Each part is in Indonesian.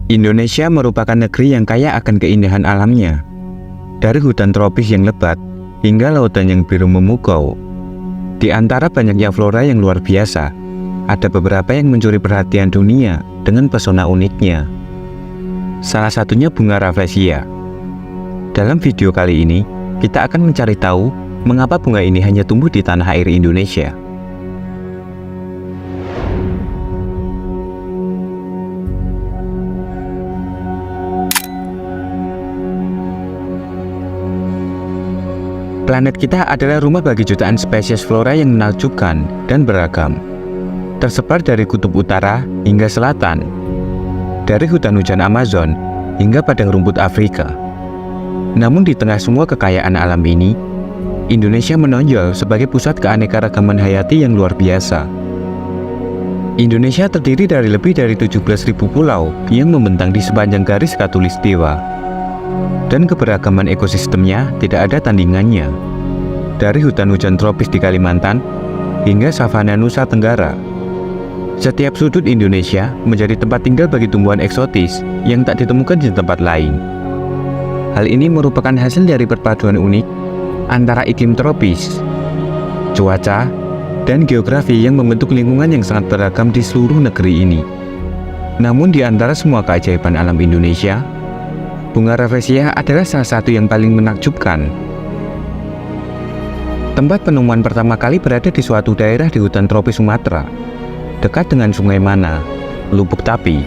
Indonesia merupakan negeri yang kaya akan keindahan alamnya. Dari hutan tropis yang lebat, hingga lautan yang biru memukau. Di antara banyaknya flora yang luar biasa, ada beberapa yang mencuri perhatian dunia dengan pesona uniknya. Salah satunya bunga rafflesia. Dalam video kali ini, kita akan mencari tahu mengapa bunga ini hanya tumbuh di tanah air Indonesia. Planet kita adalah rumah bagi jutaan spesies flora yang menakjubkan dan beragam, tersebar dari kutub utara hingga selatan, dari hutan hujan Amazon hingga padang rumput Afrika. Namun di tengah semua kekayaan alam ini, Indonesia menonjol sebagai pusat keanekaragaman hayati yang luar biasa. Indonesia terdiri dari lebih dari 17.000 pulau yang membentang di sepanjang garis khatulistiwa. Dan keberagaman ekosistemnya tidak ada tandingannya. Dari hutan hujan tropis di Kalimantan hingga savana Nusa Tenggara. Setiap sudut Indonesia menjadi tempat tinggal bagi tumbuhan eksotis yang tak ditemukan di tempat lain. Hal ini merupakan hasil dari perpaduan unik antara iklim tropis, cuaca, dan geografi yang membentuk lingkungan yang sangat beragam di seluruh negeri ini. Namun di antara semua keajaiban alam Indonesia, bunga rafflesia adalah salah satu yang paling menakjubkan. Tempat penemuan pertama kali berada di suatu daerah di hutan tropis Sumatera, dekat dengan Sungai Mana, Lubuk Tapi,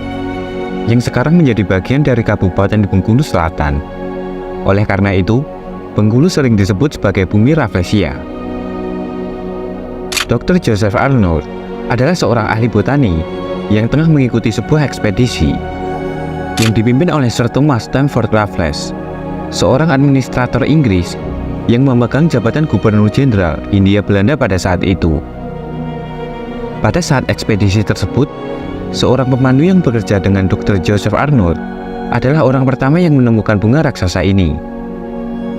yang sekarang menjadi bagian dari Kabupaten Bengkulu Selatan. Oleh karena itu, Bengkulu sering disebut sebagai bumi rafflesia. Dr. Joseph Arnold adalah seorang ahli botani yang tengah mengikuti sebuah ekspedisi yang dipimpin oleh Sir Thomas Stamford Raffles, seorang administrator Inggris yang memegang jabatan Gubernur Jenderal Hindia Belanda pada saat itu. Pada saat ekspedisi tersebut, seorang pemandu yang bekerja dengan Dr. Joseph Arnold adalah orang pertama yang menemukan bunga raksasa ini.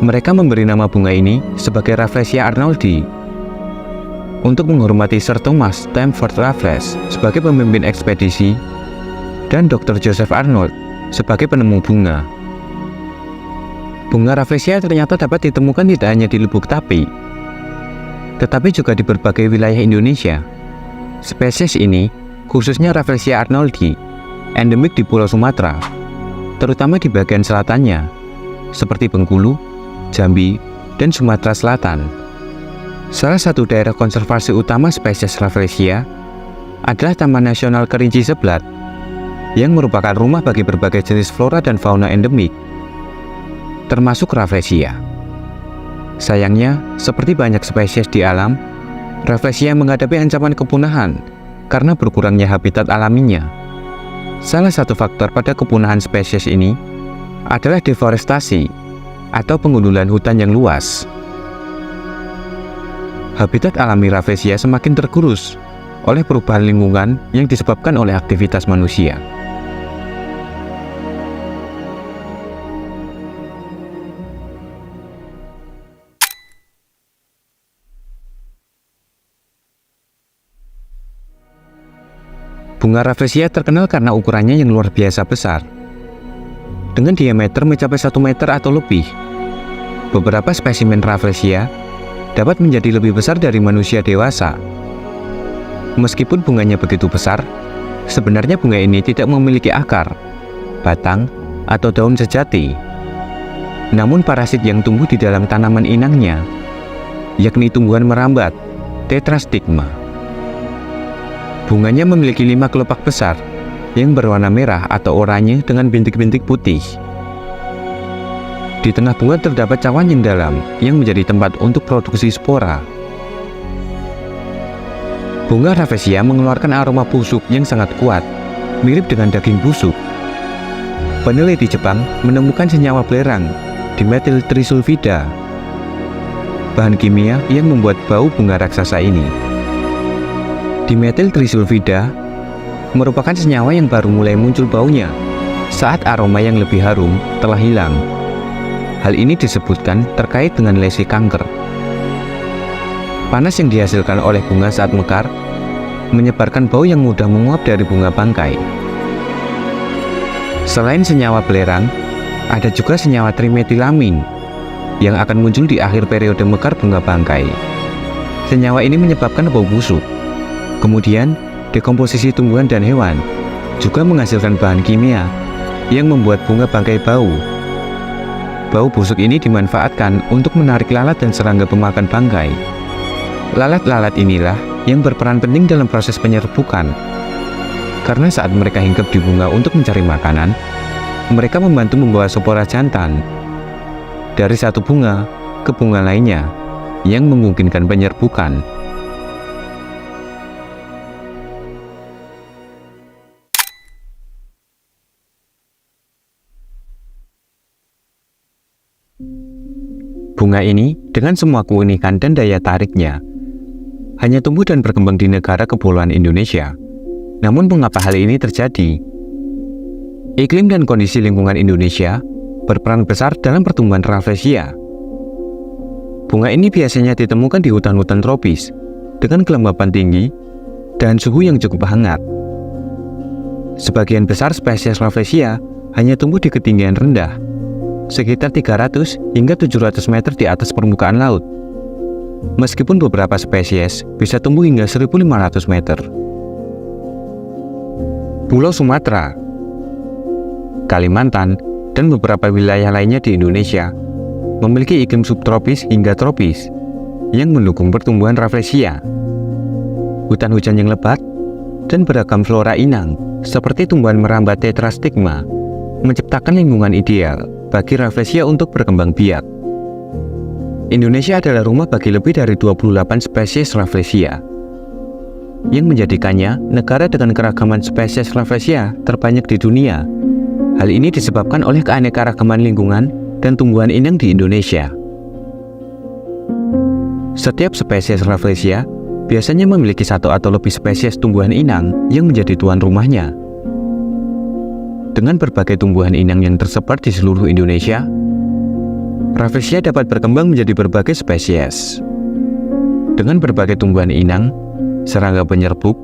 Mereka memberi nama bunga ini sebagai Rafflesia arnoldi untuk menghormati Sir Thomas Stamford Raffles sebagai pemimpin ekspedisi dan Dr. Joseph Arnold sebagai penemu bunga. Bunga rafflesia ternyata dapat ditemukan tidak hanya di Lubuk Tapi, tetapi juga di berbagai wilayah Indonesia. Spesies ini, khususnya Rafflesia arnoldi, endemik di Pulau Sumatera, terutama di bagian selatannya, seperti Bengkulu, Jambi, dan Sumatera Selatan. Salah satu daerah konservasi utama spesies Rafflesia adalah Taman Nasional Kerinci Seblat, yang merupakan rumah bagi berbagai jenis flora dan fauna endemik, termasuk Rafflesia. Sayangnya, seperti banyak spesies di alam, Rafflesia menghadapi ancaman kepunahan karena berkurangnya habitat alaminya. Salah satu faktor pada kepunahan spesies ini adalah deforestasi atau pengundulan hutan yang luas. Habitat alami Rafflesia semakin tergerus oleh perubahan lingkungan yang disebabkan oleh aktivitas manusia. Bunga rafflesia terkenal karena ukurannya yang luar biasa besar, dengan diameter mencapai 1 meter atau lebih. Beberapa spesimen rafflesia dapat menjadi lebih besar dari manusia dewasa. Meskipun bunganya begitu besar, sebenarnya bunga ini tidak memiliki akar, batang, atau daun sejati. Namun parasit yang tumbuh di dalam tanaman inangnya, yakni tumbuhan merambat, tetrastigma. Bunganya memiliki 5 kelopak besar yang berwarna merah atau oranye dengan bintik-bintik putih. Di tengah bunga terdapat cawan yang dalam yang menjadi tempat untuk produksi spora. Bunga rafflesia mengeluarkan aroma busuk yang sangat kuat, mirip dengan daging busuk. Peneliti Jepang menemukan senyawa belerang, dimetil trisulfida, bahan kimia yang membuat bau bunga raksasa ini. Dimetil trisulfida merupakan senyawa yang baru mulai muncul baunya saat aroma yang lebih harum telah hilang. Hal ini disebutkan terkait dengan lesi kanker. Panas yang dihasilkan oleh bunga saat mekar menyebarkan bau yang mudah menguap dari bunga bangkai. Selain senyawa belerang, ada juga senyawa trimetilamin yang akan muncul di akhir periode mekar bunga bangkai. Senyawa ini menyebabkan bau busuk. Kemudian, dekomposisi tumbuhan dan hewan juga menghasilkan bahan kimia yang membuat bunga bangkai bau. Bau busuk ini dimanfaatkan untuk menarik lalat dan serangga pemakan bangkai. Lalat-lalat inilah yang berperan penting dalam proses penyerbukan. Karena saat mereka hinggap di bunga untuk mencari makanan, mereka membantu membawa spora jantan dari satu bunga ke bunga lainnya yang memungkinkan penyerbukan. Bunga ini dengan semua keunikan dan daya tariknya hanya tumbuh dan berkembang di negara kepulauan Indonesia. Namun mengapa hal ini terjadi? Iklim dan kondisi lingkungan Indonesia berperan besar dalam pertumbuhan Rafflesia. Bunga ini biasanya ditemukan di hutan-hutan tropis dengan kelembapan tinggi dan suhu yang cukup hangat. Sebagian besar spesies Rafflesia hanya tumbuh di ketinggian rendah, sekitar 300 hingga 700 meter di atas permukaan laut. Meskipun beberapa spesies bisa tumbuh hingga 1500 meter. Pulau Sumatera, Kalimantan, dan beberapa wilayah lainnya di Indonesia memiliki iklim subtropis hingga tropis yang mendukung pertumbuhan Rafflesia. Hutan hujan yang lebat dan beragam flora inang seperti tumbuhan merambat tetrastigma menciptakan lingkungan ideal bagi Rafflesia untuk berkembang biak. Indonesia adalah rumah bagi lebih dari 28 spesies Rafflesia, yang menjadikannya negara dengan keragaman spesies Rafflesia terbanyak di dunia. Hal ini disebabkan oleh keanekaragaman lingkungan dan tumbuhan inang di Indonesia. Setiap spesies Rafflesia biasanya memiliki satu atau lebih spesies tumbuhan inang yang menjadi tuan rumahnya. Dengan berbagai tumbuhan inang yang tersebar di seluruh Indonesia, Rafflesia dapat berkembang menjadi berbagai spesies. Dengan berbagai tumbuhan inang, serangga penyerbuk,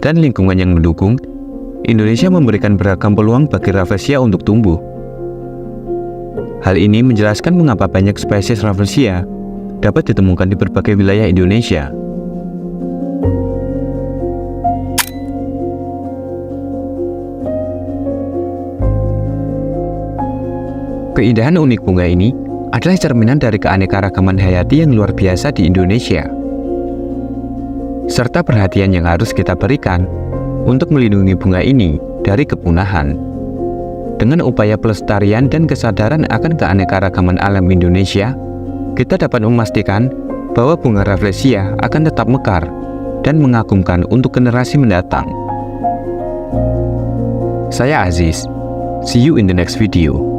dan lingkungan yang mendukung, Indonesia memberikan beragam peluang bagi Rafflesia untuk tumbuh. Hal ini menjelaskan mengapa banyak spesies Rafflesia dapat ditemukan di berbagai wilayah Indonesia. Keindahan unik bunga ini adalah cerminan dari keanekaragaman hayati yang luar biasa di Indonesia, serta perhatian yang harus kita berikan untuk melindungi bunga ini dari kepunahan. Dengan upaya pelestarian dan kesadaran akan keanekaragaman alam Indonesia, kita dapat memastikan bahwa bunga Rafflesia akan tetap mekar dan mengagumkan untuk generasi mendatang. Saya Aziz, see you in the next video.